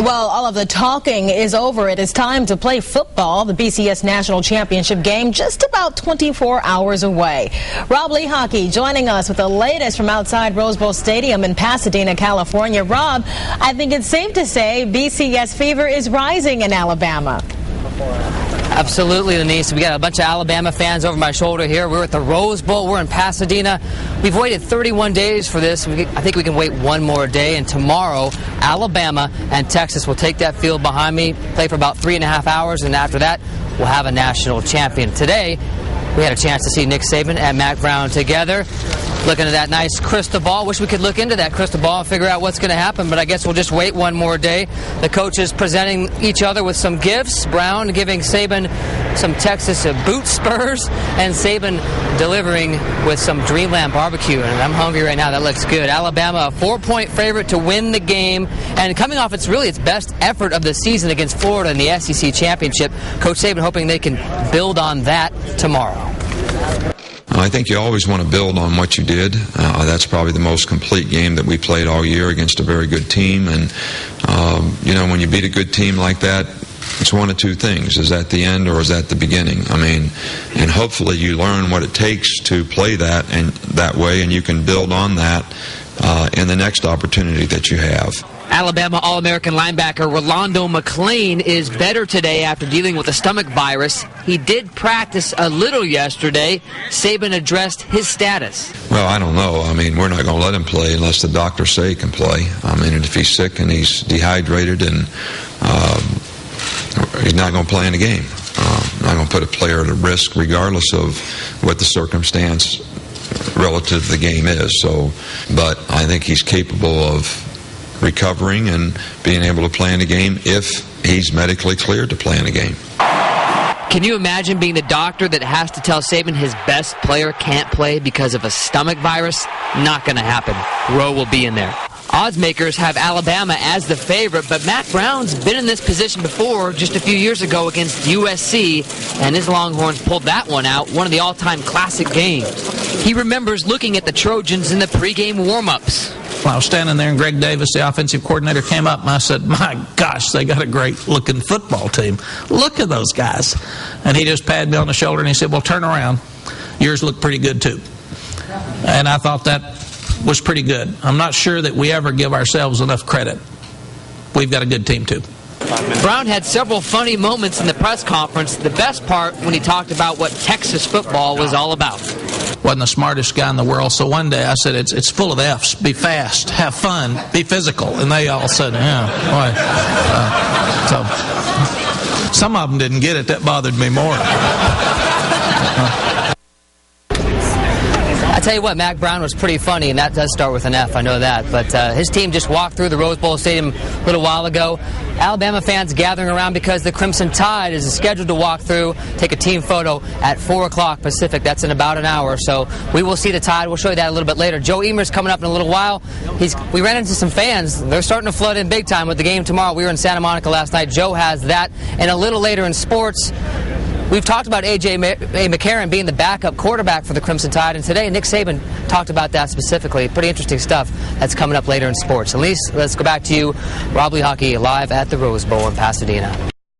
Well, all of the talking is over. It is time to play football. The BCS National Championship game just about 24 hours away. Rob Lee Hockey joining us with the latest from outside Rose Bowl Stadium in Pasadena, California. Rob, I think it's safe to say BCS fever is rising in Alabama. Absolutely, Denise. We got a bunch of Alabama fans over my shoulder here. We're at the Rose Bowl. We're in Pasadena. We've waited 31 days for this. I think we can wait one more day. And tomorrow, Alabama and Texas will take that field behind me, play for about 3.5 hours, and after that, we'll have a national champion. Today, we had a chance to see Nick Saban and Mack Brown together. Looking at that nice crystal ball. Wish we could look into that crystal ball and figure out what's going to happen, but I guess we'll just wait one more day. The coaches presenting each other with some gifts. Brown giving Saban some Texas boot spurs, and Saban delivering with some Dreamland barbecue. And I'm hungry right now. That looks good. Alabama, a 4-point favorite to win the game, and coming off its best effort of the season against Florida in the SEC championship. Coach Saban hoping they can build on that tomorrow. I think you always want to build on what you did. That's probably the most complete game that we played all year against a very good team. And, you know, when you beat a good team like that, it's one of two things. Is that the end or is that the beginning? I mean, and hopefully you learn what it takes to play that and that way, and you can build on that in the next opportunity that you have. Alabama All-American linebacker Rolando McClain is better today after dealing with a stomach virus. He did practice a little yesterday. Saban addressed his status. Well, I don't know. I mean, we're not going to let him play unless the doctors say he can play. I mean, and if he's sick and he's dehydrated, and he's not going to play in the game. Not going to put a player at a risk regardless of what the circumstance relative to the game is. So, but I think he's capable of recovering and being able to play in a game if he's medically cleared to play in a game. Can you imagine being the doctor that has to tell Saban his best player can't play because of a stomach virus? Not going to happen. Rowe will be in there. Odds makers have Alabama as the favorite, but Mack Brown's been in this position before just a few years ago against USC, and his Longhorns pulled that one out, one of the all-time classic games. He remembers looking at the Trojans in the pregame warm-ups. When I was standing there and Greg Davis, the offensive coordinator, came up and I said, my gosh, they got a great-looking football team. Look at those guys. And he just patted me on the shoulder and he said, well, turn around. Yours look pretty good, too. And I thought that was pretty good. I'm not sure that we ever give ourselves enough credit. We've got a good team, too. Brown had several funny moments in the press conference. The best part when he talked about what Texas football was all about. Wasn't the smartest guy in the world, so one day I said, it's full of F's. Be fast, have fun, be physical. And they all said, yeah, boy. So some of them didn't get it. That bothered me more. I tell you what, Mack Brown was pretty funny, and that does start with an F, I know that. But his team just walked through the Rose Bowl Stadium a little while ago. Alabama fans gathering around because the Crimson Tide is scheduled to walk through, take a team photo at 4 o'clock Pacific. That's in about an hour, so we will see the Tide. We'll show you that a little bit later. Joe Emer's coming up in a little while. We ran into some fans. They're starting to flood in big time with the game tomorrow. We were in Santa Monica last night. Joe has that. And a little later in sports, we've talked about A.J. McCarron being the backup quarterback for the Crimson Tide, and today Nick Saban talked about that specifically. Pretty interesting stuff that's coming up later in sports. At least, let's go back to you, Rob Lee Hockey, live at the Rose Bowl in Pasadena.